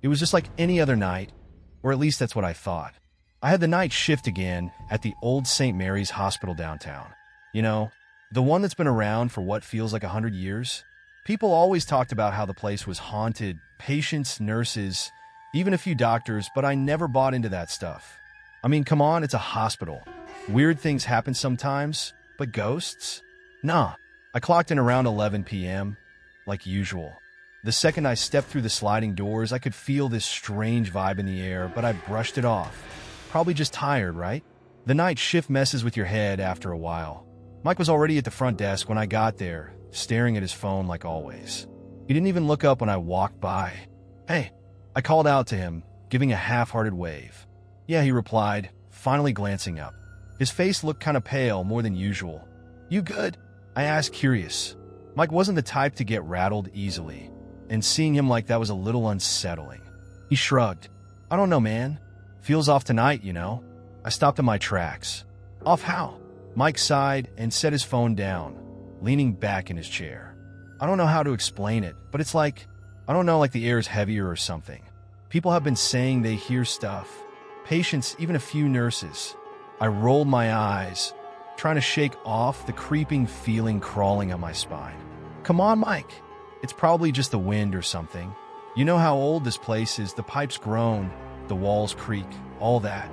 It was just like any other night, or at least that's what I thought. I had the night shift again at the old St. Mary's Hospital downtown. You know, the one that's been around for what feels like 100 years. People always talked about how the place was haunted, patients, nurses, even a few doctors, but I never bought into that stuff. I mean, come on, it's a hospital. Weird things happen sometimes, but ghosts? Nah. I clocked in around 11 p.m., like usual. The second I stepped through the sliding doors, I could feel this strange vibe in the air, but I brushed it off. Probably just tired, right? The night shift messes with your head after a while. Mike was already at the front desk when I got there, staring at his phone like always. He didn't even look up when I walked by. "Hey," I called out to him, giving a half-hearted wave. "Yeah," he replied, finally glancing up. His face looked kind of pale, more than usual. "You good?" I asked, curious. Mike wasn't the type to get rattled easily, and seeing him like that was a little unsettling. He shrugged. "I don't know, man. Feels off tonight, you know." I stopped in my tracks. "Off how?" Mike sighed and set his phone down, leaning back in his chair. "I don't know how to explain it, but it's like, I don't know, like the air's heavier or something. People have been saying they hear stuff. Patients, even a few nurses." I rolled my eyes, trying to shake off the creeping feeling crawling up my spine. "Come on, Mike. It's probably just the wind or something. You know how old this place is. The pipes groan, the walls creak, all that."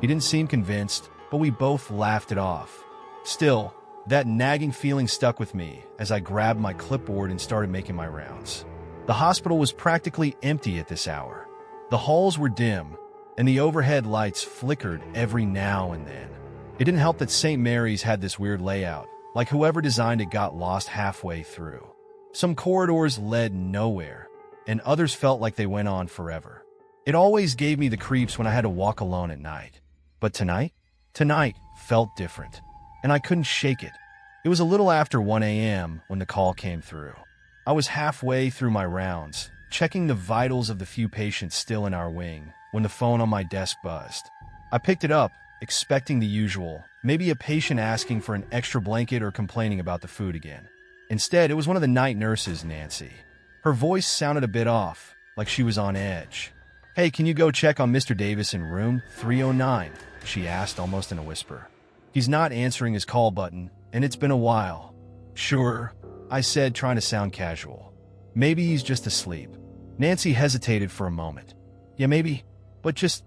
He didn't seem convinced, but we both laughed it off. Still, that nagging feeling stuck with me as I grabbed my clipboard and started making my rounds. The hospital was practically empty at this hour. The halls were dim, and the overhead lights flickered every now and then. It didn't help that St. Mary's had this weird layout, like whoever designed it got lost halfway through. Some corridors led nowhere, and others felt like they went on forever. It always gave me the creeps when I had to walk alone at night. But tonight felt different, and I couldn't shake it. It was a little after 1 a.m. when the call came through. I was halfway through my rounds, checking the vitals of the few patients still in our wing, when the phone on my desk buzzed. I picked it up, expecting the usual, maybe a patient asking for an extra blanket or complaining about the food again. Instead, it was one of the night nurses, Nancy. Her voice sounded a bit off, like she was on edge. "Hey, can you go check on Mr. Davis in room 309? She asked, almost in a whisper. "He's not answering his call button, and it's been a while." "Sure," I said, trying to sound casual. "Maybe he's just asleep." Nancy hesitated for a moment. "Yeah, maybe, but just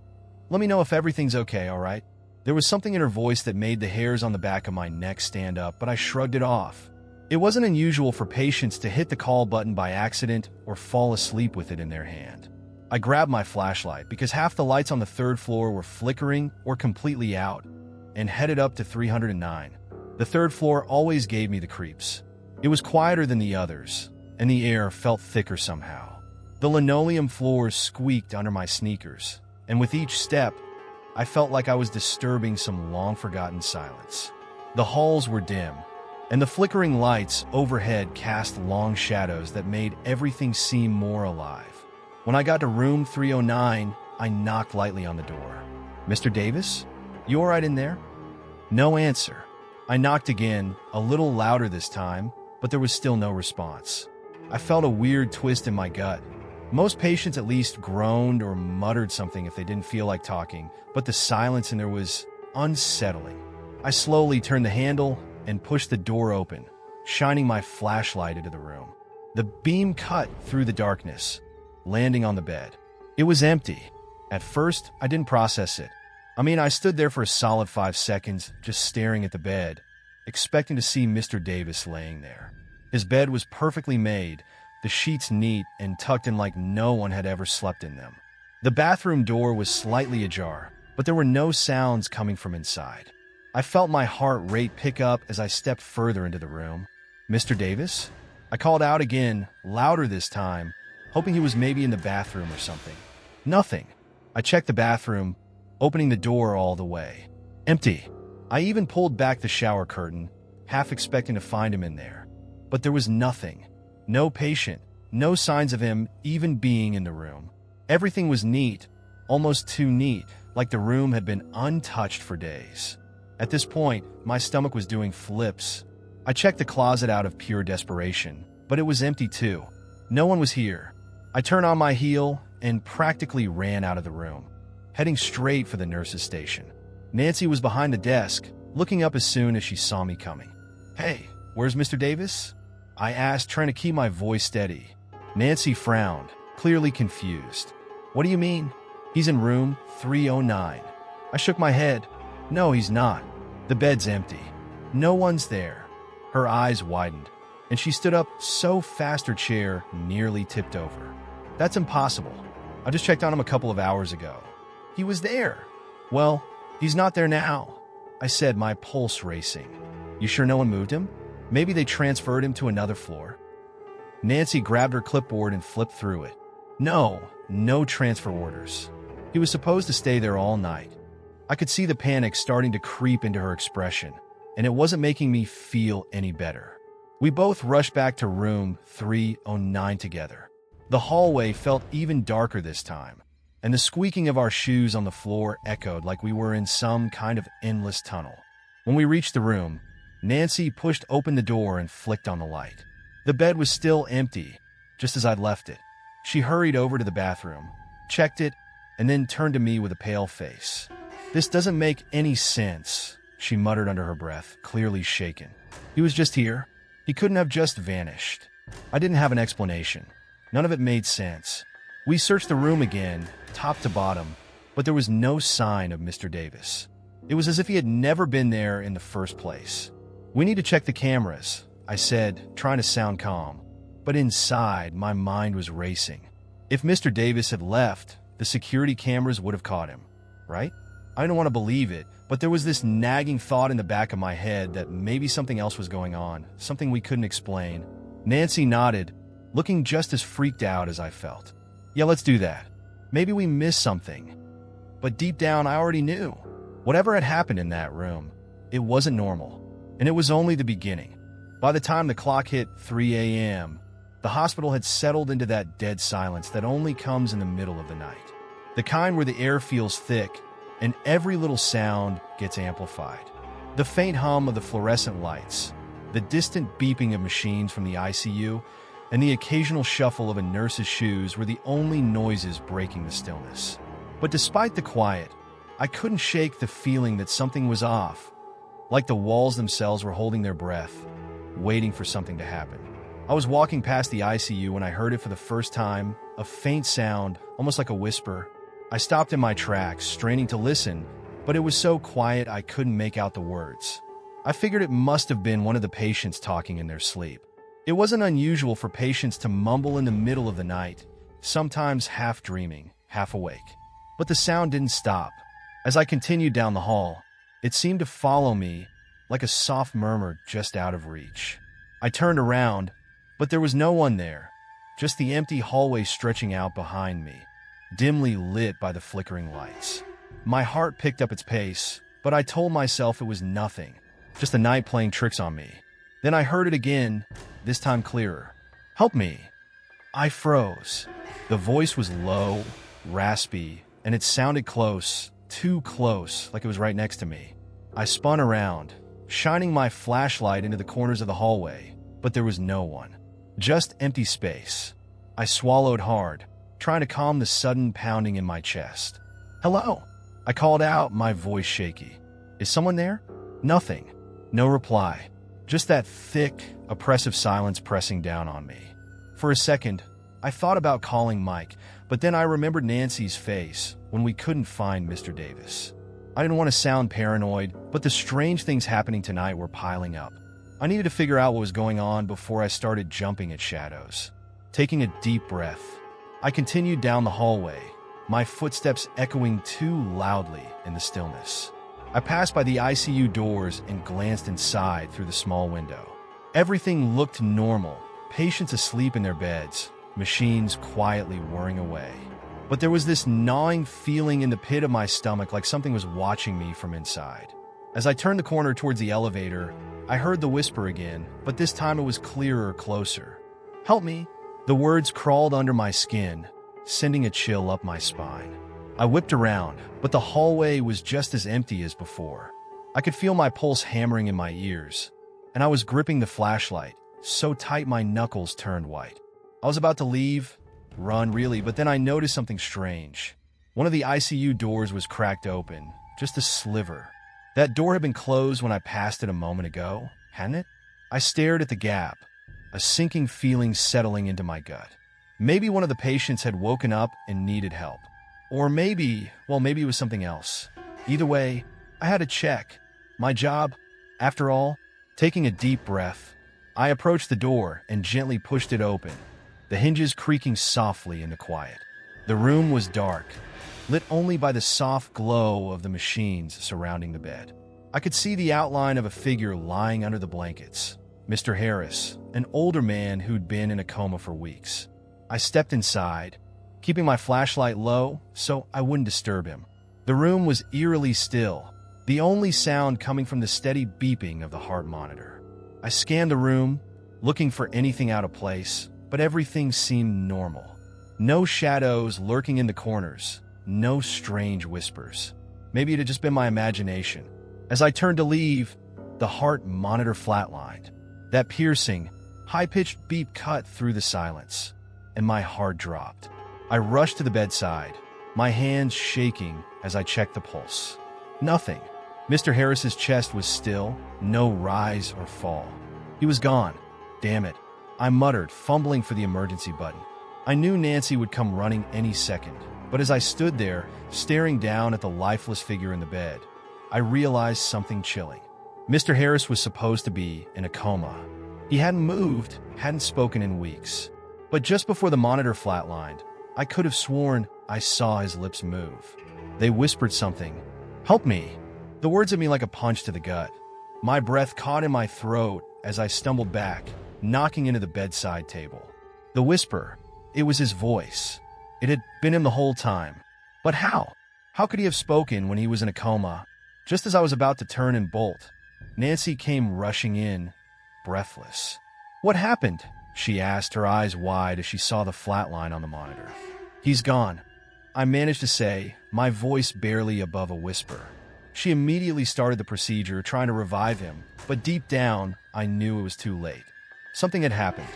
let me know if everything's okay, all right?" There was something in her voice that made the hairs on the back of my neck stand up, but I shrugged it off. It wasn't unusual for patients to hit the call button by accident or fall asleep with it in their hand. I grabbed my flashlight because half the lights on the third floor were flickering or completely out, and headed up to 309. The third floor always gave me the creeps. It was quieter than the others, and the air felt thicker somehow. The linoleum floors squeaked under my sneakers, and with each step, I felt like I was disturbing some long-forgotten silence. The halls were dim, and the flickering lights overhead cast long shadows that made everything seem more alive. When I got to room 309, I knocked lightly on the door. "Mr. Davis? You all right in there?" No answer. I knocked again, a little louder this time, but there was still no response. I felt a weird twist in my gut. Most patients at least groaned or muttered something if they didn't feel like talking, but the silence in there was unsettling. I slowly turned the handle and pushed the door open, shining my flashlight into the room. The beam cut through the darkness, landing on the bed. It was empty. At first, I didn't process it. I stood there for a solid 5 seconds, just staring at the bed, expecting to see Mr. Davis laying there. His bed was perfectly made, the sheets neat and tucked in like no one had ever slept in them. The bathroom door was slightly ajar, but there were no sounds coming from inside. I felt my heart rate pick up as I stepped further into the room. "Mr. Davis?" I called out again, louder this time, hoping he was maybe in the bathroom or something. Nothing. I checked the bathroom, opening the door all the way. Empty. I even pulled back the shower curtain, half expecting to find him in there. But there was nothing. No patient, no signs of him even being in the room. Everything was neat, almost too neat, like the room had been untouched for days. At this point, my stomach was doing flips. I checked the closet out of pure desperation, but it was empty too. No one was here. I turned on my heel and practically ran out of the room, heading straight for the nurse's station. Nancy was behind the desk, looking up as soon as she saw me coming. "Hey, where's Mr. Davis?" I asked, trying to keep my voice steady. Nancy frowned, clearly confused. "What do you mean?" "He's in room 309. I shook my head. "No, he's not. The bed's empty. No one's there." Her eyes widened, and she stood up so fast her chair nearly tipped over. "That's impossible. I just checked on him a couple of hours ago. He was there." "Well, he's not there now," I said, my pulse racing. "You sure no one moved him? Maybe they transferred him to another floor." Nancy grabbed her clipboard and flipped through it. No transfer orders. He was supposed to stay there all night. I could see the panic starting to creep into her expression, and it wasn't making me feel any better. We both rushed back to room 309 together. The hallway felt even darker this time, and the squeaking of our shoes on the floor echoed like we were in some kind of endless tunnel. When we reached the room, Nancy pushed open the door and flicked on the light. The bed was still empty, just as I'd left it. She hurried over to the bathroom, checked it, and then turned to me with a pale face. "This doesn't make any sense," she muttered under her breath, clearly shaken. "He was just here. He couldn't have just vanished." I didn't have an explanation. None of it made sense. We searched the room again, top to bottom, but there was no sign of Mr. Davis. It was as if he had never been there in the first place. "We need to check the cameras," I said, trying to sound calm. But inside, my mind was racing. If Mr. Davis had left, the security cameras would have caught him, right? I didn't want to believe it, but there was this nagging thought in the back of my head that maybe something else was going on, something we couldn't explain. Nancy nodded, looking just as freaked out as I felt. "Yeah, let's do that. Maybe we missed something." But deep down, I already knew. Whatever had happened in that room, it wasn't normal, and it was only the beginning. By the time the clock hit 3 a.m., the hospital had settled into that dead silence that only comes in the middle of the night. The kind where the air feels thick, and every little sound gets amplified. The faint hum of the fluorescent lights, the distant beeping of machines from the ICU, and the occasional shuffle of a nurse's shoes were the only noises breaking the stillness. But despite the quiet, I couldn't shake the feeling that something was off, like the walls themselves were holding their breath, waiting for something to happen. I was walking past the ICU when I heard it for the first time, a faint sound, almost like a whisper. I stopped in my tracks, straining to listen, but it was so quiet I couldn't make out the words. I figured it must have been one of the patients talking in their sleep. It wasn't unusual for patients to mumble in the middle of the night, sometimes half dreaming, half awake. But the sound didn't stop. As I continued down the hall, it seemed to follow me like a soft murmur just out of reach. I turned around, but there was no one there, just the empty hallway stretching out behind me, dimly lit by the flickering lights. My heart picked up its pace, but I told myself it was nothing, just the night playing tricks on me. Then I heard it again, this time clearer. "Help me." I froze. The voice was low, raspy, and it sounded close, too close, like it was right next to me. I spun around, shining my flashlight into the corners of the hallway, but there was no one. Just empty space. I swallowed hard, trying to calm the sudden pounding in my chest. "Hello?" I called out, my voice shaky. "Is someone there?" Nothing. No reply. Just that thick, oppressive silence pressing down on me. For a second, I thought about calling Mike, but then I remembered Nancy's face when we couldn't find Mr. Davis. I didn't want to sound paranoid, but the strange things happening tonight were piling up. I needed to figure out what was going on before I started jumping at shadows. Taking a deep breath, I continued down the hallway, my footsteps echoing too loudly in the stillness. I passed by the ICU doors and glanced inside through the small window. Everything looked normal, patients asleep in their beds, machines quietly whirring away. But there was this gnawing feeling in the pit of my stomach like something was watching me from inside. As I turned the corner towards the elevator, I heard the whisper again, but this time it was clearer, closer. "Help me." The words crawled under my skin, sending a chill up my spine. I whipped around, but the hallway was just as empty as before. I could feel my pulse hammering in my ears, and I was gripping the flashlight, so tight my knuckles turned white. I was about to leave, run really, but then I noticed something strange. One of the ICU doors was cracked open, just a sliver. That door had been closed when I passed it a moment ago, hadn't it? I stared at the gap, a sinking feeling settling into my gut. Maybe one of the patients had woken up and needed help. Or maybe it was something else. Either way, I had to check. My job, after all. Taking a deep breath, I approached the door and gently pushed it open, the hinges creaking softly into quiet. The room was dark, lit only by the soft glow of the machines surrounding the bed. I could see the outline of a figure lying under the blankets. Mr. Harris, an older man who'd been in a coma for weeks. I stepped inside, keeping my flashlight low so I wouldn't disturb him. The room was eerily still, the only sound coming from the steady beeping of the heart monitor. I scanned the room, looking for anything out of place, but everything seemed normal. No shadows lurking in the corners, no strange whispers. Maybe it had just been my imagination. As I turned to leave, the heart monitor flatlined. That piercing, high-pitched beep cut through the silence, and my heart dropped. I rushed to the bedside, my hands shaking as I checked the pulse. Nothing. Mr. Harris's chest was still, no rise or fall. He was gone. Damn it. I muttered, fumbling for the emergency button. I knew Nancy would come running any second, but as I stood there, staring down at the lifeless figure in the bed, I realized something chilling. Mr. Harris was supposed to be in a coma. He hadn't moved, hadn't spoken in weeks. But just before the monitor flatlined, I could have sworn I saw his lips move. They whispered something. "Help me." The words hit me like a punch to the gut. My breath caught in my throat as I stumbled back, knocking into the bedside table. The whisper, it was his voice. It had been him the whole time. But how? How could he have spoken when he was in a coma? Just as I was about to turn and bolt, Nancy came rushing in, breathless. "What happened?" she asked, her eyes wide as she saw the flat line on the monitor. "He's gone," I managed to say, my voice barely above a whisper. She immediately started the procedure, trying to revive him, but deep down, I knew it was too late. Something had happened.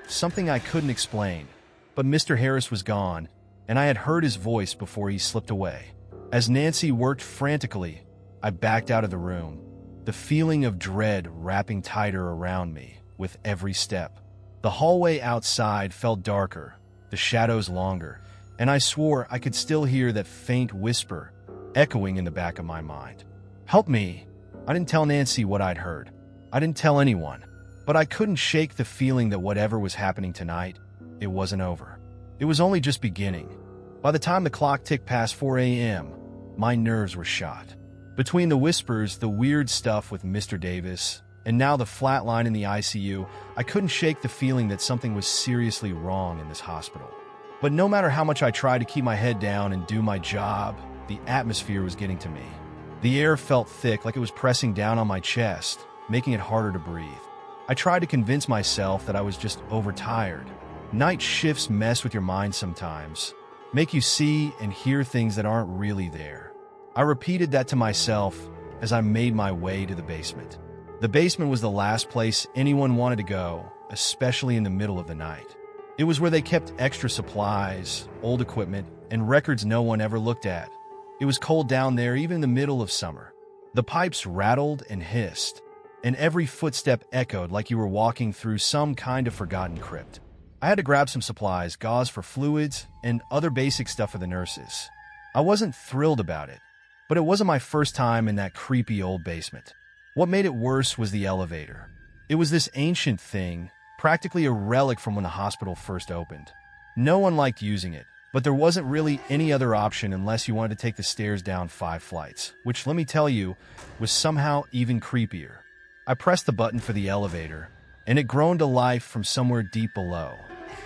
Something I couldn't explain. But Mr. Harris was gone, and I had heard his voice before he slipped away. As Nancy worked frantically, I backed out of the room, the feeling of dread wrapping tighter around me with every step. The hallway outside felt darker, the shadows longer, and I swore I could still hear that faint whisper echoing in the back of my mind. "Help me." I didn't tell Nancy what I'd heard. I didn't tell anyone. But I couldn't shake the feeling that whatever was happening tonight, it wasn't over. It was only just beginning. By the time the clock ticked past 4 a.m., my nerves were shot. Between the whispers, the weird stuff with Mr. Davis, and now the flat line in the ICU, I couldn't shake the feeling that something was seriously wrong in this hospital. But no matter how much I tried to keep my head down and do my job, the atmosphere was getting to me. The air felt thick, like it was pressing down on my chest, making it harder to breathe. I tried to convince myself that I was just overtired. Night shifts mess with your mind sometimes, make you see and hear things that aren't really there. I repeated that to myself as I made my way to the basement. The basement was the last place anyone wanted to go, especially in the middle of the night. It was where they kept extra supplies, old equipment, and records no one ever looked at. It was cold down there even in the middle of summer. The pipes rattled and hissed, and every footstep echoed like you were walking through some kind of forgotten crypt. I had to grab some supplies, gauze for fluids, and other basic stuff for the nurses. I wasn't thrilled about it, but it wasn't my first time in that creepy old basement. What made it worse was the elevator. It was this ancient thing, practically a relic from when the hospital first opened. No one liked using it, but there wasn't really any other option unless you wanted to take the stairs down 5 flights, which, let me tell you, was somehow even creepier. I pressed the button for the elevator, and it groaned to life from somewhere deep below.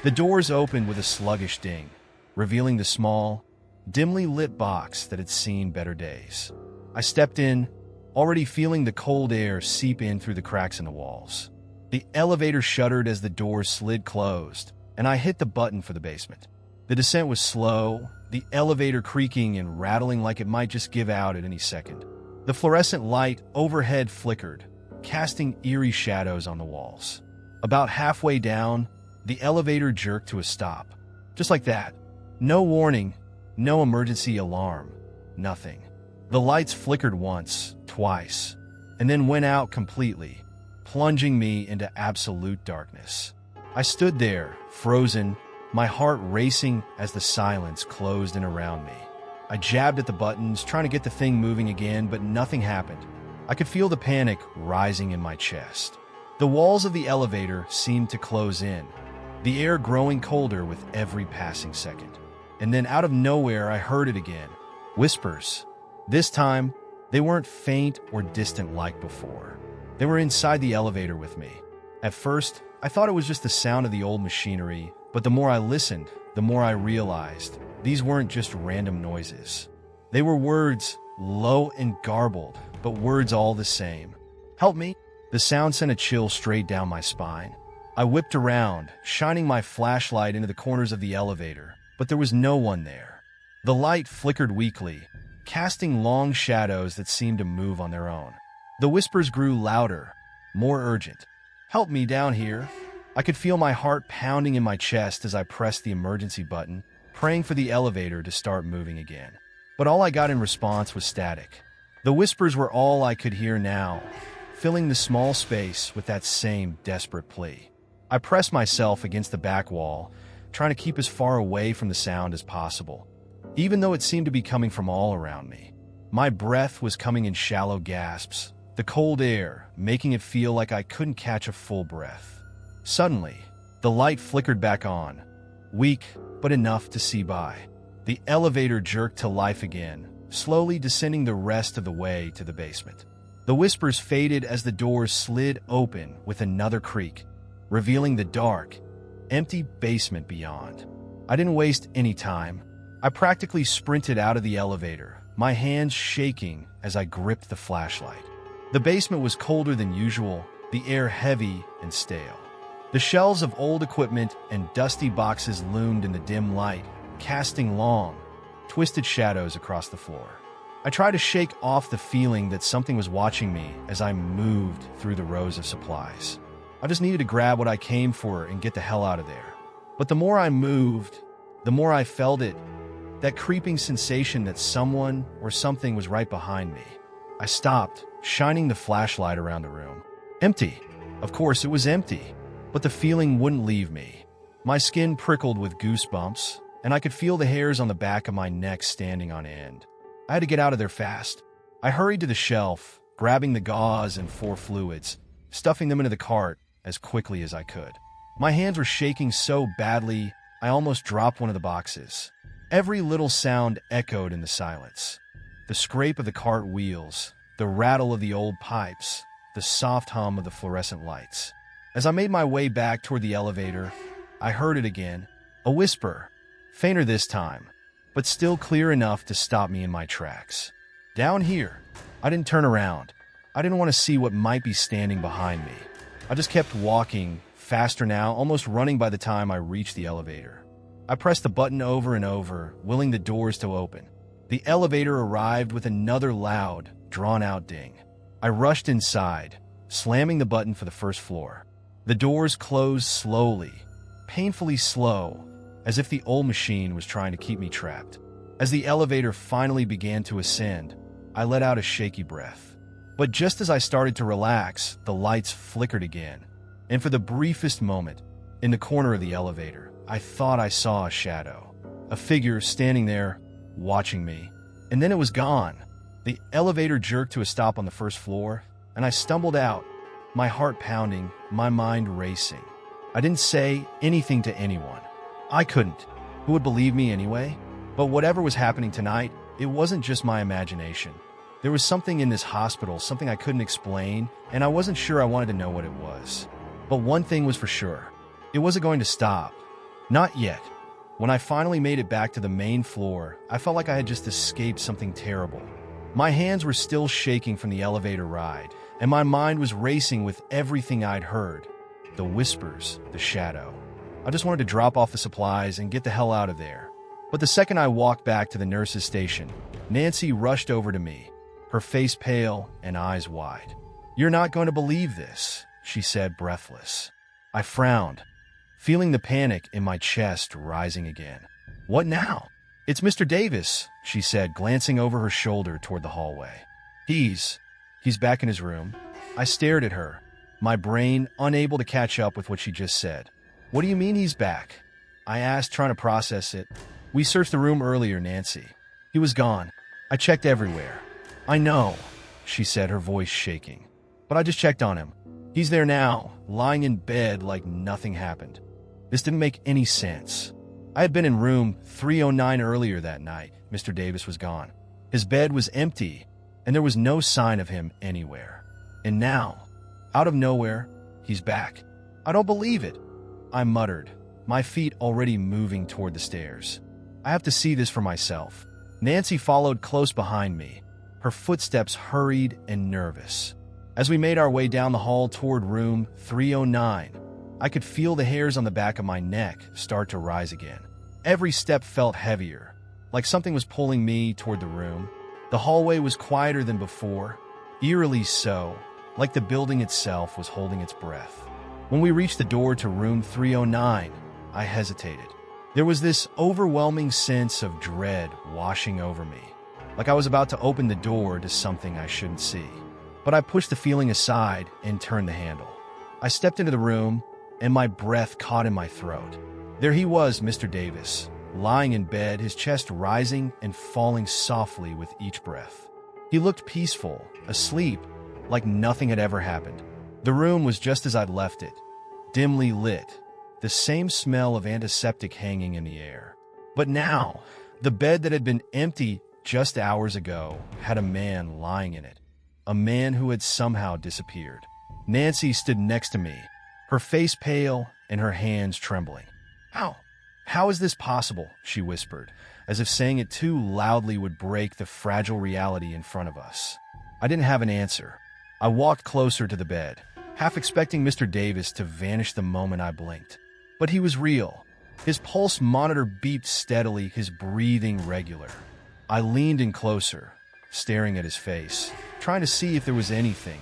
The doors opened with a sluggish ding, revealing the small, dimly lit box that had seen better days. I stepped in, already feeling the cold air seep in through the cracks in the walls. The elevator shuddered as the doors slid closed, and I hit the button for the basement. The descent was slow, the elevator creaking and rattling like it might just give out at any second. The fluorescent light overhead flickered, casting eerie shadows on the walls. About halfway down, the elevator jerked to a stop. Just like that. No warning, no emergency alarm, nothing. The lights flickered once, twice, and then went out completely, plunging me into absolute darkness. I stood there, frozen, my heart racing as the silence closed in around me. I jabbed at the buttons, trying to get the thing moving again, but nothing happened. I could feel the panic rising in my chest. The walls of the elevator seemed to close in, the air growing colder with every passing second. And then out of nowhere, I heard it again. Whispers. This time, they weren't faint or distant like before. They were inside the elevator with me. At first, I thought it was just the sound of the old machinery, but the more I listened, the more I realized these weren't just random noises. They were words, low and garbled, but words all the same. Help me. The sound sent a chill straight down my spine. I whipped around, shining my flashlight into the corners of the elevator, but there was no one there. The light flickered weakly, casting long shadows that seemed to move on their own. The whispers grew louder, more urgent. Help me down here. I could feel my heart pounding in my chest as I pressed the emergency button, praying for the elevator to start moving again. But all I got in response was static. The whispers were all I could hear now, filling the small space with that same desperate plea. I pressed myself against the back wall, trying to keep as far away from the sound as possible, even though it seemed to be coming from all around me. My breath was coming in shallow gasps, the cold air making it feel like I couldn't catch a full breath. Suddenly, the light flickered back on, weak but enough to see by. The elevator jerked to life again, slowly descending the rest of the way to the basement. The whispers faded as the doors slid open with another creak, revealing the dark, empty basement beyond. I didn't waste any time. I practically sprinted out of the elevator, my hands shaking as I gripped the flashlight. The basement was colder than usual, the air heavy and stale. The shelves of old equipment and dusty boxes loomed in the dim light, casting long, twisted shadows across the floor. I tried to shake off the feeling that something was watching me as I moved through the rows of supplies. I just needed to grab what I came for and get the hell out of there. But the more I moved, the more I felt it, that creeping sensation that someone or something was right behind me. I stopped, shining the flashlight around the room. Empty. Of course, it was empty, but the feeling wouldn't leave me. My skin prickled with goosebumps, and I could feel the hairs on the back of my neck standing on end. I had to get out of there fast. I hurried to the shelf, grabbing the gauze and 4 fluids, stuffing them into the cart as quickly as I could. My hands were shaking so badly, I almost dropped one of the boxes. Every little sound echoed in the silence. The scrape of the cart wheels, the rattle of the old pipes, the soft hum of the fluorescent lights. As I made my way back toward the elevator, I heard it again, a whisper, fainter this time, but still clear enough to stop me in my tracks. Down here. I didn't turn around. I didn't want to see what might be standing behind me. I just kept walking, faster now, almost running by the time I reached the elevator. I pressed the button over and over, willing the doors to open. The elevator arrived with another loud, drawn-out ding. I rushed inside, slamming the button for the first floor. The doors closed slowly, painfully slow, as if the old machine was trying to keep me trapped. As the elevator finally began to ascend, I let out a shaky breath. But just as I started to relax, the lights flickered again, and for the briefest moment, in the corner of the elevator, I thought I saw a shadow, a figure standing there, watching me, and then it was gone. The elevator jerked to a stop on the first floor, and I stumbled out, my heart pounding, my mind racing. I didn't say anything to anyone. I couldn't. Who would believe me anyway? But whatever was happening tonight, it wasn't just my imagination. There was something in this hospital, something I couldn't explain, and I wasn't sure I wanted to know what it was. But one thing was for sure. It wasn't going to stop. Not yet. When I finally made it back to the main floor, I felt like I had just escaped something terrible. My hands were still shaking from the elevator ride, and my mind was racing with everything I'd heard. The whispers, the shadow. I just wanted to drop off the supplies and get the hell out of there. But the second I walked back to the nurse's station, Nancy rushed over to me, her face pale and eyes wide. "You're not going to believe this," she said, breathless. I frowned. feeling the panic in my chest rising again. What now? It's Mr. Davis, she said, glancing over her shoulder toward the hallway. He's back in his room. I stared at her, my brain unable to catch up with what she just said. What do you mean he's back? I asked, trying to process it. We searched the room earlier, Nancy. He was gone. I checked everywhere. I know, she said, her voice shaking. But I just checked on him. He's there now, lying in bed like nothing happened. This didn't make any sense. I had been in room 309 earlier that night. Mr. Davis was gone. His bed was empty, and there was no sign of him anywhere. And now, out of nowhere, he's back. I don't believe it, I muttered, my feet already moving toward the stairs. I have to see this for myself. Nancy followed close behind me, her footsteps hurried and nervous. As we made our way down the hall toward room 309, I could feel the hairs on the back of my neck start to rise again. Every step felt heavier, like something was pulling me toward the room. The hallway was quieter than before, eerily so, like the building itself was holding its breath. When we reached the door to room 309, I hesitated. There was this overwhelming sense of dread washing over me, like I was about to open the door to something I shouldn't see. But I pushed the feeling aside and turned the handle. I stepped into the room, and my breath caught in my throat. There he was, Mr. Davis, lying in bed, his chest rising and falling softly with each breath. He looked peaceful, asleep, like nothing had ever happened. The room was just as I'd left it, dimly lit, the same smell of antiseptic hanging in the air. But now, the bed that had been empty just hours ago had a man lying in it, a man who had somehow disappeared. Nancy stood next to me, her face pale and her hands trembling. How is this possible?" she whispered, as if saying it too loudly would break the fragile reality in front of us. I didn't have an answer. I walked closer to the bed, half expecting Mr. Davis to vanish the moment I blinked. But he was real. His pulse monitor beeped steadily, his breathing regular. I leaned in closer, staring at his face, trying to see if there was anything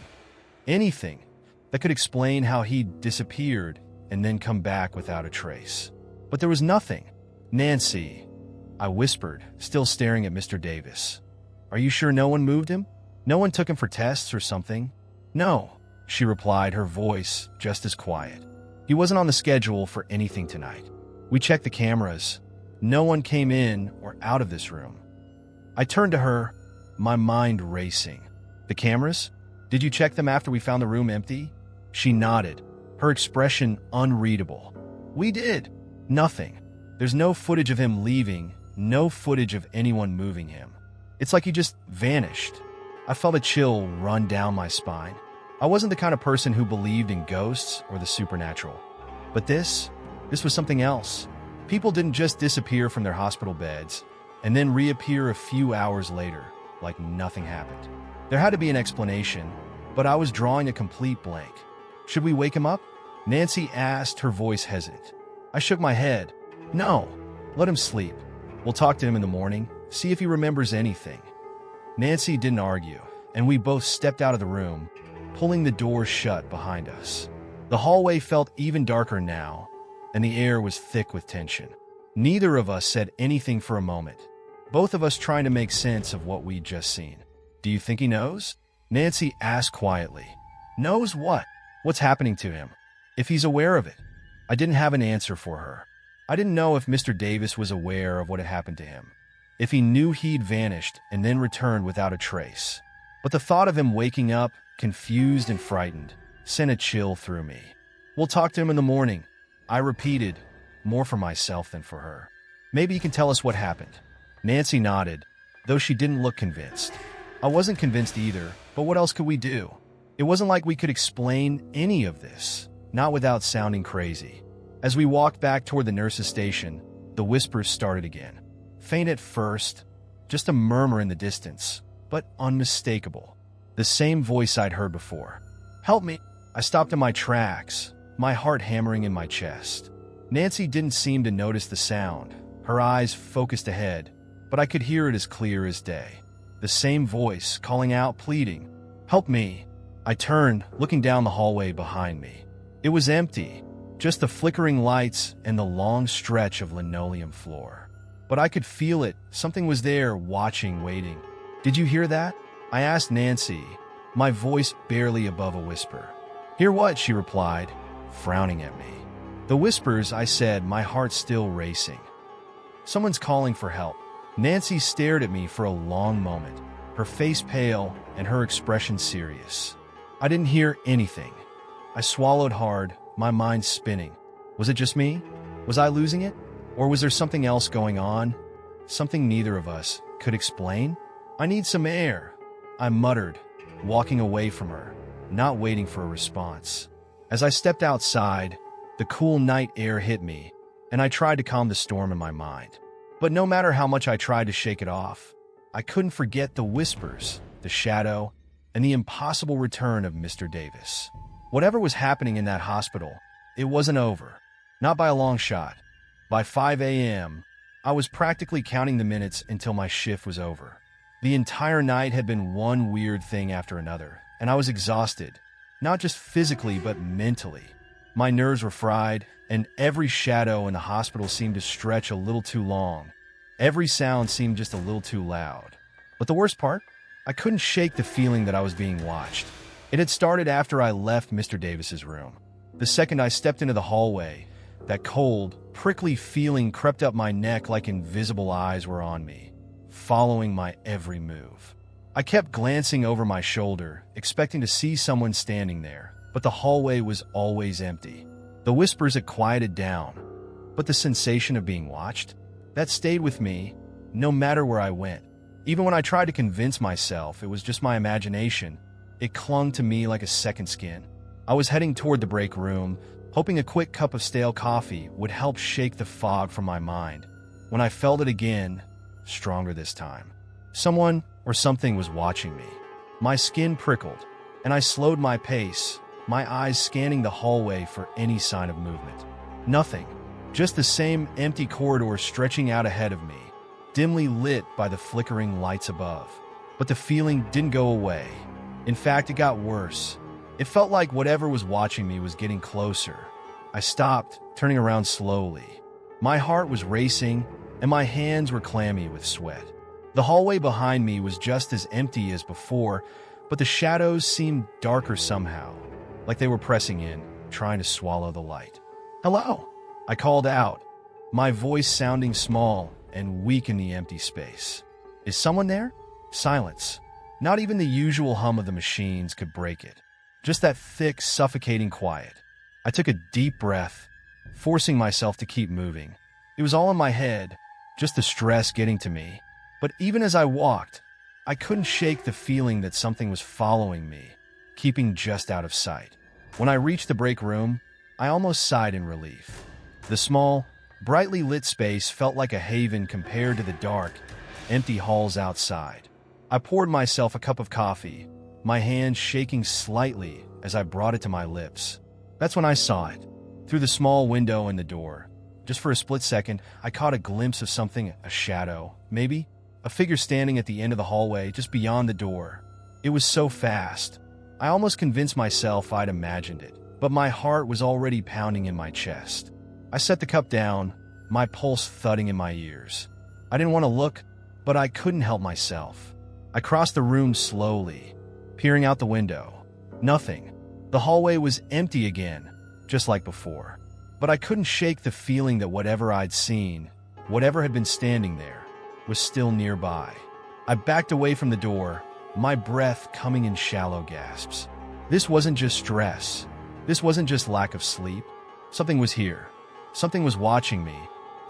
that could explain how he'd disappeared and then come back without a trace. But there was nothing. "Nancy," I whispered, still staring at Mr. Davis. "Are you sure no one moved him? No one took him for tests or something?" "No," she replied, her voice just as quiet. "He wasn't on the schedule for anything tonight. We checked the cameras. No one came in or out of this room." I turned to her, my mind racing. "The cameras? Did you check them after we found the room empty?" She nodded, her expression unreadable. "We did. Nothing. There's no footage of him leaving, no footage of anyone moving him. It's like he just vanished." I felt a chill run down my spine. I wasn't the kind of person who believed in ghosts or the supernatural. But this was something else. People didn't just disappear from their hospital beds and then reappear a few hours later, like nothing happened. There had to be an explanation, but I was drawing a complete blank. "Should we wake him up?" Nancy asked, her voice hesitant. I shook my head. "No, let him sleep. We'll talk to him in the morning, see if he remembers anything." Nancy didn't argue, and we both stepped out of the room, pulling the door shut behind us. The hallway felt even darker now, and the air was thick with tension. Neither of us said anything for a moment, both of us trying to make sense of what we'd just seen. "Do you think he knows?" Nancy asked quietly. "Knows what? What's happening to him? If he's aware of it?" I didn't have an answer for her. I didn't know if Mr. Davis was aware of what had happened to him, if he knew he'd vanished and then returned without a trace. But the thought of him waking up, confused and frightened, sent a chill through me. "We'll talk to him in the morning," I repeated, more for myself than for her. "Maybe you can tell us what happened." Nancy nodded, though she didn't look convinced. I wasn't convinced either, but what else could we do? It wasn't like we could explain any of this, not without sounding crazy. As we walked back toward the nurse's station, the whispers started again. Faint at first, just a murmur in the distance, but unmistakable. The same voice I'd heard before. "Help me!" I stopped in my tracks, my heart hammering in my chest. Nancy didn't seem to notice the sound, her eyes focused ahead, but I could hear it as clear as day. The same voice, calling out, pleading, "Help me!" I turned, looking down the hallway behind me. It was empty, just the flickering lights and the long stretch of linoleum floor. But I could feel it. Something was there, watching, waiting. "Did you hear that?" I asked Nancy, my voice barely above a whisper. "Hear what?" she replied, frowning at me. "The whispers," I said, my heart still racing. "Someone's calling for help." Nancy stared at me for a long moment, her face pale and her expression serious. I didn't hear anything. I swallowed hard, my mind spinning. Was it just me? Was I losing it? Or was there something else going on? Something neither of us could explain? "I need some air," I muttered, walking away from her, not waiting for a response. As I stepped outside, the cool night air hit me, and I tried to calm the storm in my mind. But no matter how much I tried to shake it off, I couldn't forget the whispers, the shadow, and the impossible return of Mr. Davis. Whatever was happening in that hospital, it wasn't over. Not by a long shot. By 5 a.m., I was practically counting the minutes until my shift was over. The entire night had been one weird thing after another, and I was exhausted, not just physically but mentally. My nerves were fried, and every shadow in the hospital seemed to stretch a little too long. Every sound seemed just a little too loud. But the worst part? I couldn't shake the feeling that I was being watched. It had started after I left Mr. Davis's room. The second I stepped into the hallway, that cold, prickly feeling crept up my neck like invisible eyes were on me, following my every move. I kept glancing over my shoulder, expecting to see someone standing there, but the hallway was always empty. The whispers had quieted down, but the sensation of being watched, that stayed with me, no matter where I went. Even when I tried to convince myself it was just my imagination, it clung to me like a second skin. I was heading toward the break room, hoping a quick cup of stale coffee would help shake the fog from my mind, when I felt it again, stronger this time. Someone or something was watching me. My skin prickled, and I slowed my pace, my eyes scanning the hallway for any sign of movement. Nothing. Just the same empty corridor stretching out ahead of me, dimly lit by the flickering lights above. But the feeling didn't go away. In fact, it got worse. It felt like whatever was watching me was getting closer. I stopped, turning around slowly. My heart was racing, and my hands were clammy with sweat. The hallway behind me was just as empty as before, but the shadows seemed darker somehow, like they were pressing in, trying to swallow the light. "Hello?" I called out, my voice sounding small and weak in the empty space. "Is someone there?" Silence. Not even the usual hum of the machines could break it. Just that thick, suffocating quiet. I took a deep breath, forcing myself to keep moving. It was all in my head, just the stress getting to me. But even as I walked, I couldn't shake the feeling that something was following me, keeping just out of sight. When I reached the break room, I almost sighed in relief. The small, brightly lit space felt like a haven compared to the dark, empty halls outside. I poured myself a cup of coffee, my hand shaking slightly as I brought it to my lips. That's when I saw it, through the small window in the door. Just for a split second, I caught a glimpse of something, a shadow, maybe? A figure standing at the end of the hallway, just beyond the door. It was so fast. I almost convinced myself I'd imagined it, but my heart was already pounding in my chest. I set the cup down, my pulse thudding in my ears. I didn't want to look, but I couldn't help myself. I crossed the room slowly, peering out the window. Nothing. The hallway was empty again, just like before. But I couldn't shake the feeling that whatever I'd seen, whatever had been standing there, was still nearby. I backed away from the door, my breath coming in shallow gasps. This wasn't just stress. This wasn't just lack of sleep. Something was here. Something was watching me,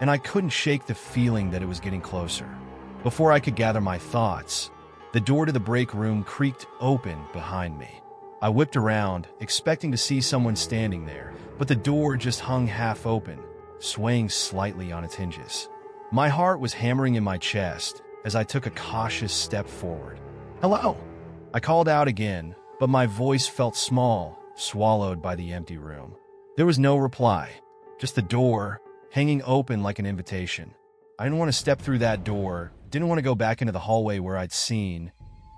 and I couldn't shake the feeling that it was getting closer. Before I could gather my thoughts, the door to the break room creaked open behind me. I whipped around, expecting to see someone standing there, but the door just hung half open, swaying slightly on its hinges. My heart was hammering in my chest as I took a cautious step forward. "Hello?" I called out again, but my voice felt small, swallowed by the empty room. There was no reply, just the door, hanging open like an invitation. I didn't want to step through that door, didn't want to go back into the hallway where I'd seen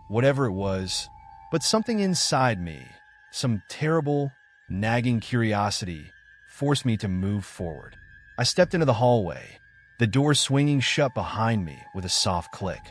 whatever it was, but something inside me, some terrible, nagging curiosity, forced me to move forward. I stepped into the hallway, the door swinging shut behind me with a soft click.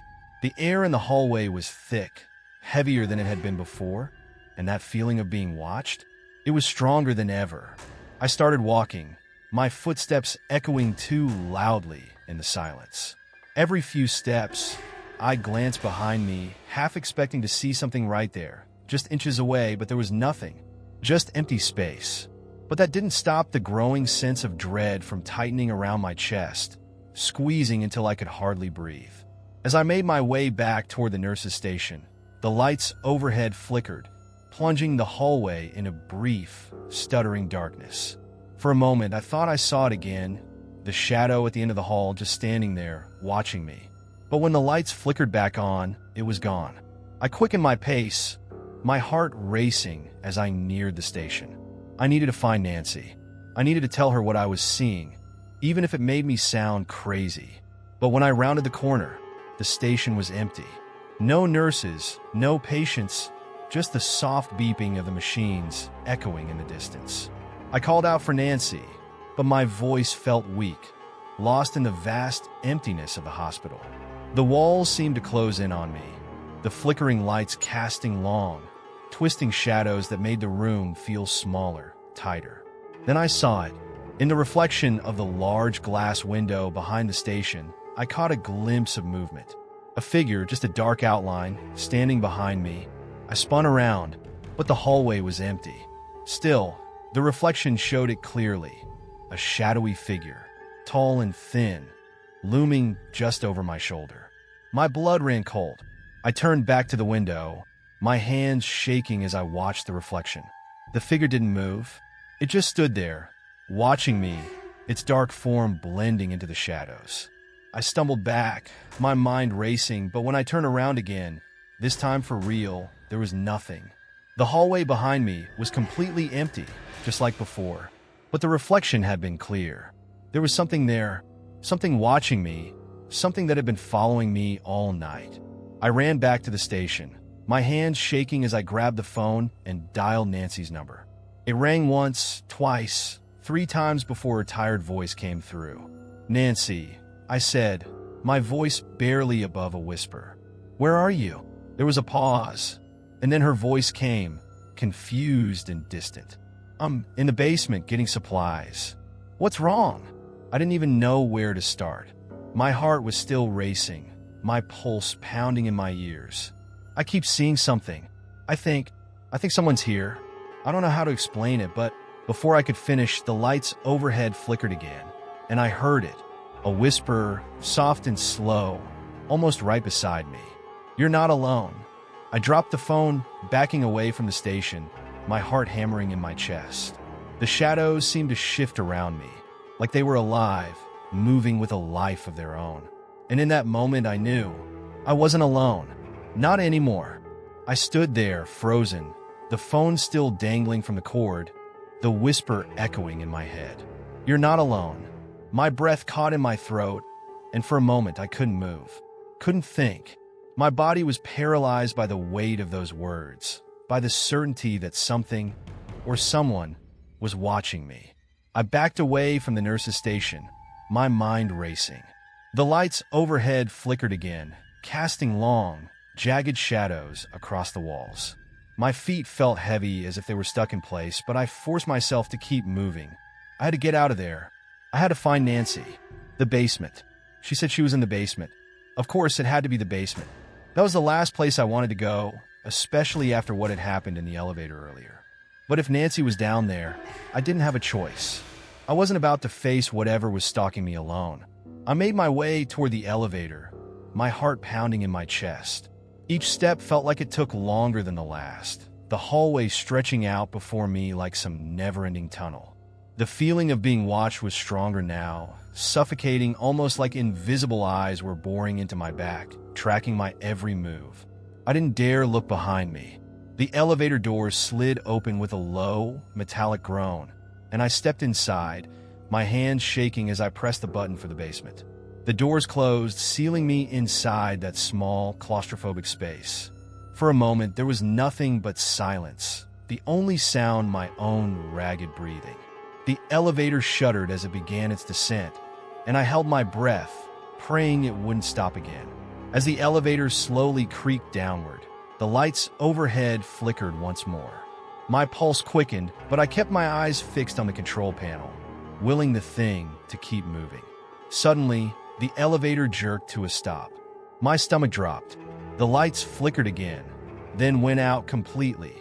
The air in the hallway was thick, heavier than it had been before, and that feeling of being watched, it was stronger than ever. I started walking, my footsteps echoing too loudly in the silence. Every few steps, I glanced behind me, half expecting to see something right there, just inches away, but there was nothing, just empty space. But that didn't stop the growing sense of dread from tightening around my chest, squeezing until I could hardly breathe. As I made my way back toward the nurse's station, the lights overhead flickered, plunging the hallway in a brief, stuttering darkness. For a moment, I thought I saw it again, the shadow at the end of the hall just standing there, watching me. But when the lights flickered back on, it was gone. I quickened my pace, my heart racing as I neared the station. I needed to find Nancy. I needed to tell her what I was seeing, even if it made me sound crazy. But when I rounded the corner, the station was empty. No nurses, no patients, just the soft beeping of the machines echoing in the distance. I called out for Nancy, but my voice felt weak, lost in the vast emptiness of the hospital. The walls seemed to close in on me, the flickering lights casting long, twisting shadows that made the room feel smaller, tighter. Then I saw it. In the reflection of the large glass window behind the station, I caught a glimpse of movement. A figure, just a dark outline, standing behind me. I spun around, but the hallway was empty. Still, the reflection showed it clearly. A shadowy figure, tall and thin, looming just over my shoulder. My blood ran cold. I turned back to the window, my hands shaking as I watched the reflection. The figure didn't move. It just stood there, watching me, its dark form blending into the shadows. I stumbled back, my mind racing, but when I turned around again, this time for real, there was nothing. The hallway behind me was completely empty, just like before. But the reflection had been clear. There was something there, something watching me, something that had been following me all night. I ran back to the station, my hands shaking as I grabbed the phone and dialed Nancy's number. It rang once, twice, 3 times before her tired voice came through. "Nancy," I said, my voice barely above a whisper. "Where are you?" There was a pause, and then her voice came, confused and distant. "I'm in the basement getting supplies." "What's wrong?" I didn't even know where to start. My heart was still racing, my pulse pounding in my ears. "I keep seeing something. I think someone's here." I don't know how to explain it, but before I could finish, the lights overhead flickered again, and I heard it, a whisper, soft and slow, almost right beside me. "You're not alone." I dropped the phone, backing away from the station, my heart hammering in my chest. The shadows seemed to shift around me, like they were alive, moving with a life of their own. And in that moment, I knew I wasn't alone. Not anymore. I stood there, frozen, the phone still dangling from the cord, the whisper echoing in my head. "You're not alone." My breath caught in my throat, and for a moment I couldn't move, couldn't think. My body was paralyzed by the weight of those words, by the certainty that something, or someone, was watching me. I backed away from the nurse's station, my mind racing. The lights overhead flickered again, casting long, jagged shadows across the walls. My feet felt heavy as if they were stuck in place, but I forced myself to keep moving. I had to get out of there. I had to find Nancy. The basement. She said she was in the basement. Of course, it had to be the basement. That was the last place I wanted to go, especially after what had happened in the elevator earlier. But if Nancy was down there, I didn't have a choice. I wasn't about to face whatever was stalking me alone. I made my way toward the elevator, my heart pounding in my chest. Each step felt like it took longer than the last, the hallway stretching out before me like some never-ending tunnel. The feeling of being watched was stronger now, suffocating, almost like invisible eyes were boring into my back, tracking my every move. I didn't dare look behind me. The elevator doors slid open with a low, metallic groan, and I stepped inside, my hands shaking as I pressed the button for the basement. The doors closed, sealing me inside that small, claustrophobic space. For a moment, there was nothing but silence, the only sound my own ragged breathing. The elevator shuddered as it began its descent, and I held my breath, praying it wouldn't stop again. As the elevator slowly creaked downward, the lights overhead flickered once more. My pulse quickened, but I kept my eyes fixed on the control panel, willing the thing to keep moving. Suddenly, the elevator jerked to a stop. My stomach dropped. The lights flickered again, then went out completely,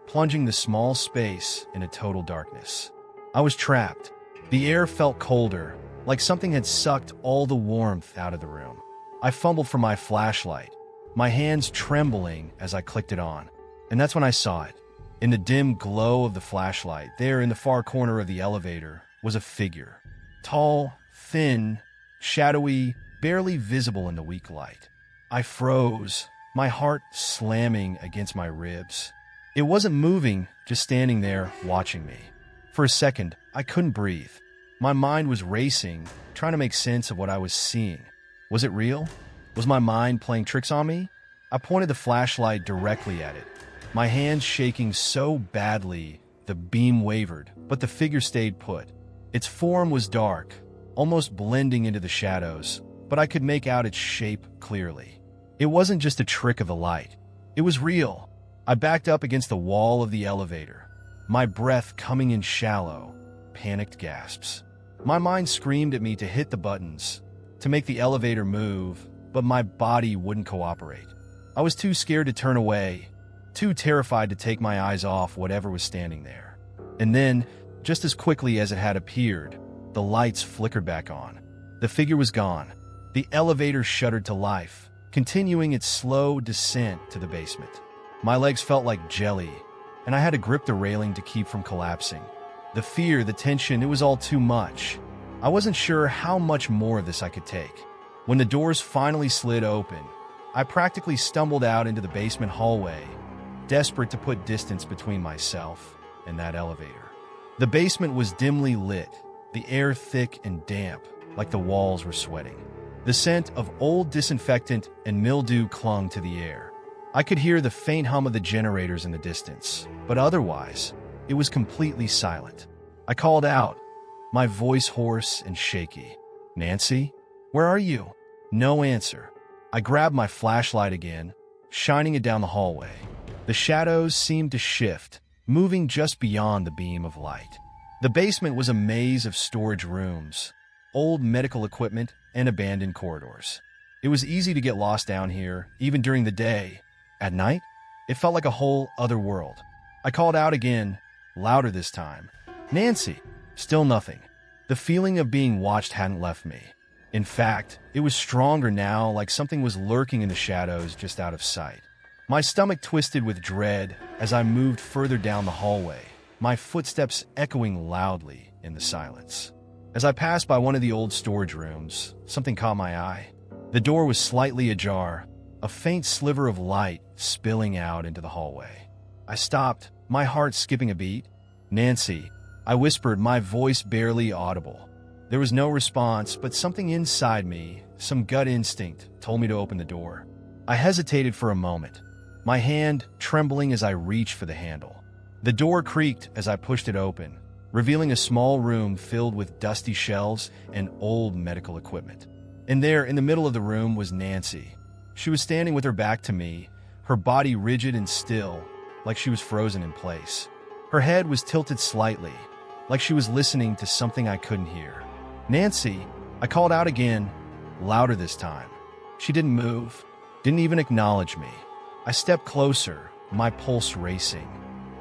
plunging the small space into total darkness. I was trapped. The air felt colder, like something had sucked all the warmth out of the room. I fumbled for my flashlight, my hands trembling as I clicked it on. And that's when I saw it. In the dim glow of the flashlight, there in the far corner of the elevator, was a figure. Tall, thin, shadowy, barely visible in the weak light. I froze, my heart slamming against my ribs. It wasn't moving, just standing there, watching me. For a second, I couldn't breathe. My mind was racing, trying to make sense of what I was seeing. Was it real? Was my mind playing tricks on me? I pointed the flashlight directly at it, my hands shaking so badly the beam wavered, but the figure stayed put. Its form was dark, almost blending into the shadows, but I could make out its shape clearly. It wasn't just a trick of the light. It was real. I backed up against the wall of the elevator, my breath coming in shallow, panicked gasps. My mind screamed at me to hit the buttons, to make the elevator move, but my body wouldn't cooperate. I was too scared to turn away, too terrified to take my eyes off whatever was standing there. And then, just as quickly as it had appeared, the lights flickered back on. The figure was gone. The elevator shuddered to life, continuing its slow descent to the basement. My legs felt like jelly, and I had to grip the railing to keep from collapsing. The fear, the tension, it was all too much. I wasn't sure how much more of this I could take. When the doors finally slid open, I practically stumbled out into the basement hallway, desperate to put distance between myself and that elevator. The basement was dimly lit, the air thick and damp, like the walls were sweating. The scent of old disinfectant and mildew clung to the air. I could hear the faint hum of the generators in the distance, but otherwise, it was completely silent. I called out, my voice hoarse and shaky. "Nancy? Where are you?" No answer. I grabbed my flashlight again, shining it down the hallway. The shadows seemed to shift, moving just beyond the beam of light. The basement was a maze of storage rooms, old medical equipment, and abandoned corridors. It was easy to get lost down here, even during the day. At night, it felt like a whole other world. I called out again, louder this time. "Nancy!" Still nothing. The feeling of being watched hadn't left me. In fact, it was stronger now, like something was lurking in the shadows just out of sight. My stomach twisted with dread as I moved further down the hallway, my footsteps echoing loudly in the silence. As I passed by one of the old storage rooms, something caught my eye. The door was slightly ajar, a faint sliver of light spilling out into the hallway. I stopped, my heart skipping a beat. "Nancy," I whispered, my voice barely audible. There was no response, but something inside me, some gut instinct, told me to open the door. I hesitated for a moment, my hand trembling as I reached for the handle. The door creaked as I pushed it open, revealing a small room filled with dusty shelves and old medical equipment. And there, in the middle of the room, was Nancy. She was standing with her back to me, her body rigid and still, like she was frozen in place. Her head was tilted slightly, like she was listening to something I couldn't hear. "Nancy!" I called out again, louder this time. She didn't move, didn't even acknowledge me. I stepped closer, my pulse racing.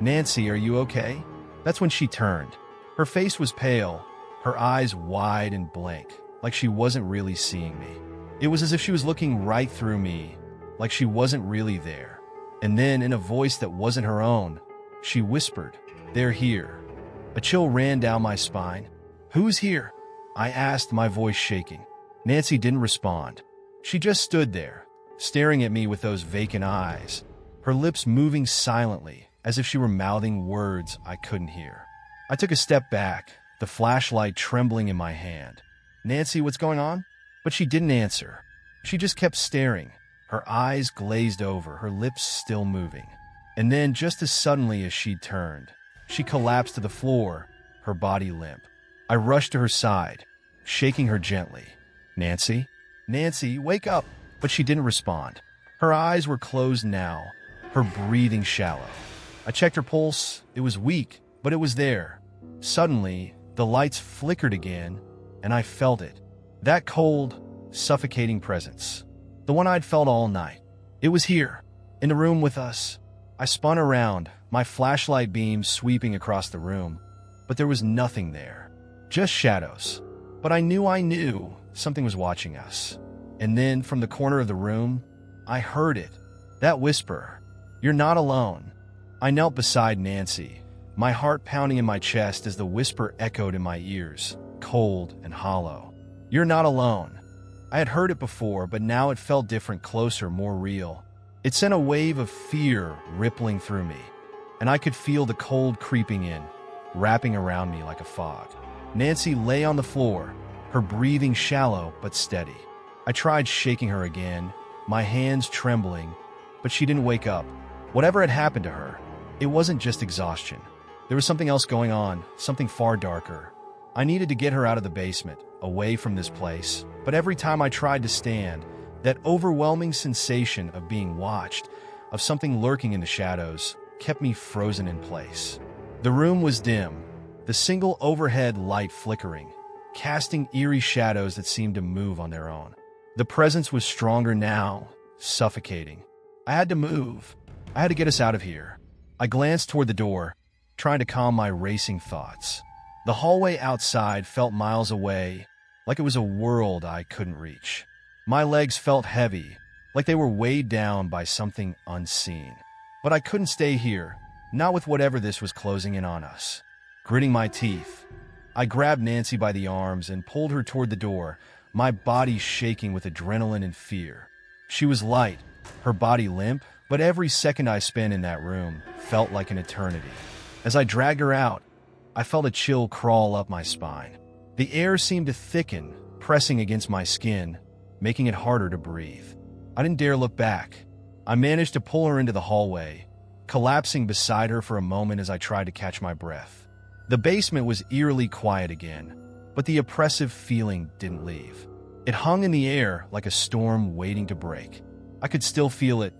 "Nancy, are you okay?" That's when she turned. Her face was pale, her eyes wide and blank, like she wasn't really seeing me. It was as if she was looking right through me, like she wasn't really there. And then, in a voice that wasn't her own, she whispered, "They're here." A chill ran down my spine. "Who's here?" I asked, my voice shaking. Nancy didn't respond. She just stood there, staring at me with those vacant eyes, her lips moving silently, as if she were mouthing words I couldn't hear. I took a step back, the flashlight trembling in my hand. "Nancy, what's going on?" But she didn't answer. She just kept staring, her eyes glazed over, her lips still moving. And then, just as suddenly as she'd turned, she collapsed to the floor, her body limp. I rushed to her side, shaking her gently. Nancy? Nancy, wake up! But she didn't respond. Her eyes were closed now, her breathing shallow. I checked her pulse. It was weak, but it was there. Suddenly, the lights flickered again, and I felt it. That cold, suffocating presence. The one I'd felt all night. It was here, in the room with us. I spun around, my flashlight beam sweeping across the room, but there was nothing there. Just shadows. But I knew something was watching us. And then, from the corner of the room, I heard it. That whisper. You're not alone. I knelt beside Nancy, my heart pounding in my chest as the whisper echoed in my ears, cold and hollow. You're not alone. I had heard it before, but now it felt different, closer, more real. It sent a wave of fear rippling through me, and I could feel the cold creeping in, wrapping around me like a fog. Nancy lay on the floor, her breathing shallow but steady. I tried shaking her again, my hands trembling, but she didn't wake up. Whatever had happened to her, it wasn't just exhaustion. There was something else going on, something far darker. I needed to get her out of the basement, away from this place, but every time I tried to stand, that overwhelming sensation of being watched, of something lurking in the shadows, kept me frozen in place. The room was dim, the single overhead light flickering, casting eerie shadows that seemed to move on their own. The presence was stronger now, suffocating. I had to move. I had to get us out of here. I glanced toward the door, trying to calm my racing thoughts. The hallway outside felt miles away, like it was a world I couldn't reach. My legs felt heavy, like they were weighed down by something unseen. But I couldn't stay here, not with whatever this was closing in on us. Gritting my teeth, I grabbed Nancy by the arms and pulled her toward the door, my body shaking with adrenaline and fear. She was light, her body limp, but every second I spent in that room felt like an eternity. As I dragged her out, I felt a chill crawl up my spine. The air seemed to thicken, pressing against my skin, making it harder to breathe. I didn't dare look back. I managed to pull her into the hallway, collapsing beside her for a moment as I tried to catch my breath. The basement was eerily quiet again, but the oppressive feeling didn't leave. It hung in the air like a storm waiting to break. I could still feel it,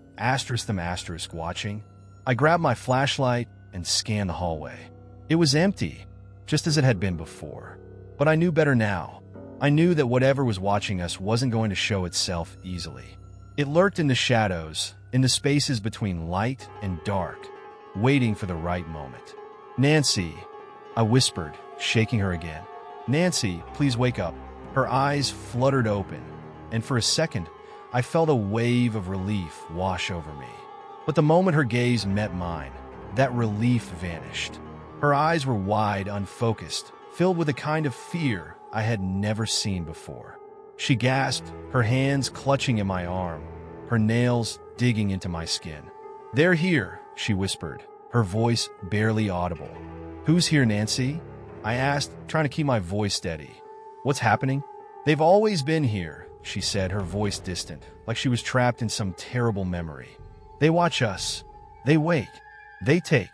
watching. I grabbed my flashlight and scanned the hallway. It was empty, just as it had been before. But I knew better now. I knew that whatever was watching us wasn't going to show itself easily. It lurked in the shadows, in the spaces between light and dark, waiting for the right moment. Nancy, I whispered, shaking her again. Nancy, please wake up. Her eyes fluttered open, and for a second, I felt a wave of relief wash over me. But the moment her gaze met mine, that relief vanished. Her eyes were wide, unfocused, filled with a kind of fear I had never seen before. She gasped, her hands clutching at my arm, her nails digging into my skin. They're here, she whispered, her voice barely audible. Who's here, Nancy? I asked, trying to keep my voice steady. What's happening? They've always been here, she said, her voice distant, like she was trapped in some terrible memory. They watch us. They wake. They take.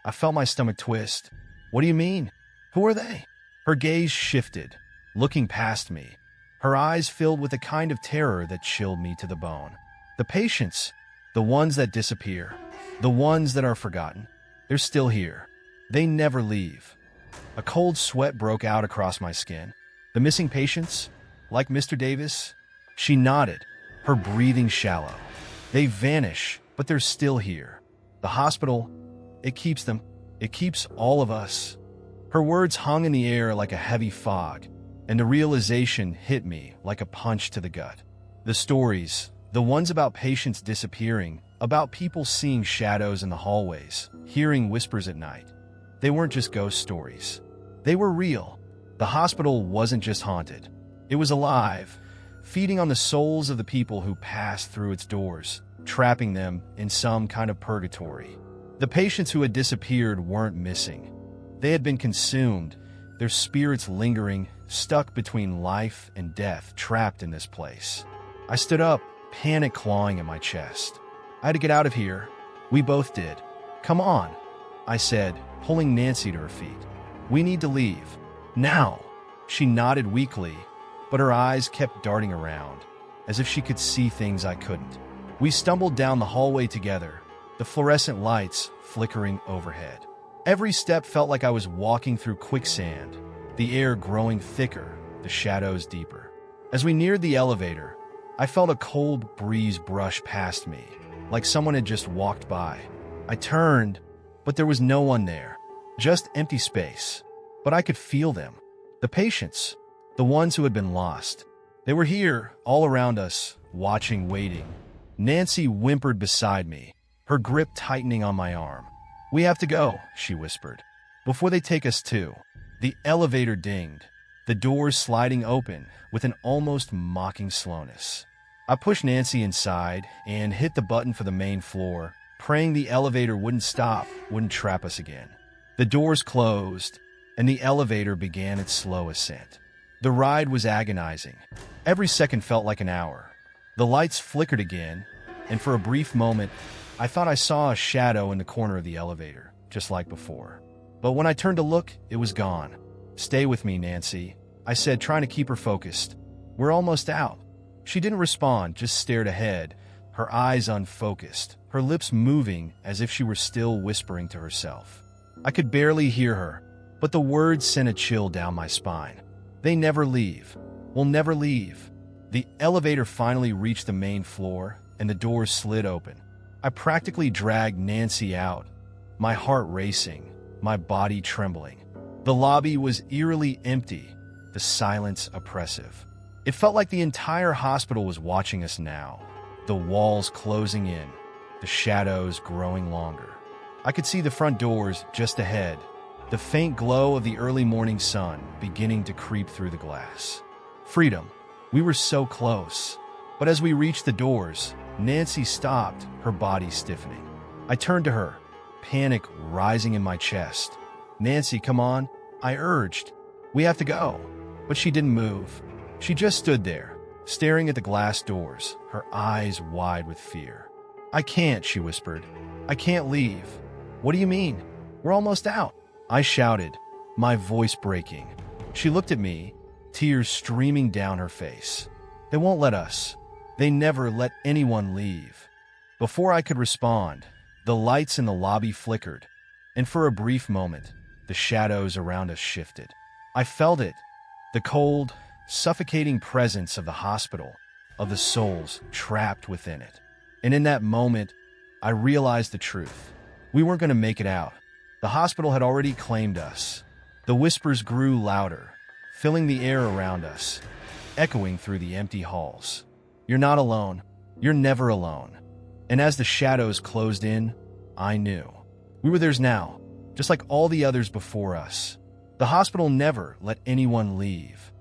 I felt my stomach twist. What do you mean? Who are they? Her gaze shifted, looking past me, her eyes filled with a kind of terror that chilled me to the bone. The patients, the ones that disappear, the ones that are forgotten, they're still here. They never leave. A cold sweat broke out across my skin. The missing patients, like Mr. Davis? She nodded, her breathing shallow. They vanish, but they're still here. The hospital, it keeps them. It keeps all of us. Her words hung in the air like a heavy fog, and the realization hit me like a punch to the gut. The stories, the ones about patients disappearing, about people seeing shadows in the hallways, hearing whispers at night, they weren't just ghost stories. They were real. The hospital wasn't just haunted. It was alive, feeding on the souls of the people who passed through its doors, trapping them in some kind of purgatory. The patients who had disappeared weren't missing. They had been consumed, their spirits lingering, stuck between life and death, trapped in this place. I stood up, panic clawing at my chest. I had to get out of here. We both did. Come on, I said, pulling Nancy to her feet. We need to leave. Now. She nodded weakly, but her eyes kept darting around, as if she could see things I couldn't. We stumbled down the hallway together, the fluorescent lights flickering overhead. Every step felt like I was walking through quicksand, the air growing thicker, the shadows deeper. As we neared the elevator, I felt a cold breeze brush past me, like someone had just walked by. I turned, but there was no one there, just empty space. But I could feel them. The patients, the ones who had been lost. They were here, all around us, watching, waiting. Nancy whimpered beside me, her grip tightening on my arm. "We have to go," she whispered. "Before they take us too." The elevator dinged, the doors sliding open with an almost mocking slowness. I pushed Nancy inside and hit the button for the main floor, praying the elevator wouldn't stop, wouldn't trap us again. The doors closed, and the elevator began its slow ascent. The ride was agonizing. Every second felt like an hour. The lights flickered again, and for a brief moment, I thought I saw a shadow in the corner of the elevator, just like before. But when I turned to look, it was gone. "Stay with me, Nancy," I said, trying to keep her focused. "We're almost out." She didn't respond, just stared ahead, her eyes unfocused, her lips moving as if she were still whispering to herself. I could barely hear her, but the words sent a chill down my spine. "They never leave. We'll never leave." The elevator finally reached the main floor, and the doors slid open. I practically dragged Nancy out, my heart racing, my body trembling. The lobby was eerily empty, the silence oppressive. It felt like the entire hospital was watching us now, the walls closing in, the shadows growing longer. I could see the front doors just ahead, the faint glow of the early morning sun beginning to creep through the glass. Freedom. We were so close. But as we reached the doors, Nancy stopped, her body stiffening. I turned to her, panic rising in my chest. "Nancy, come on," I urged. "We have to go." But she didn't move. She just stood there, staring at the glass doors, her eyes wide with fear. "I can't," she whispered. "I can't leave." "What do you mean? We're almost out," I shouted, my voice breaking. She looked at me, tears streaming down her face. "They won't let us. They never let anyone leave." Before I could respond, the lights in the lobby flickered, and for a brief moment, the shadows around us shifted. I felt it, the cold, suffocating presence of the hospital, of the souls trapped within it. And in that moment, I realized the truth. We weren't going to make it out. The hospital had already claimed us. The whispers grew louder, filling the air around us, echoing through the empty halls. "You're not alone. You're never alone." And as the shadows closed in, I knew. We were theirs now, just like all the others before us. The hospital never let anyone leave.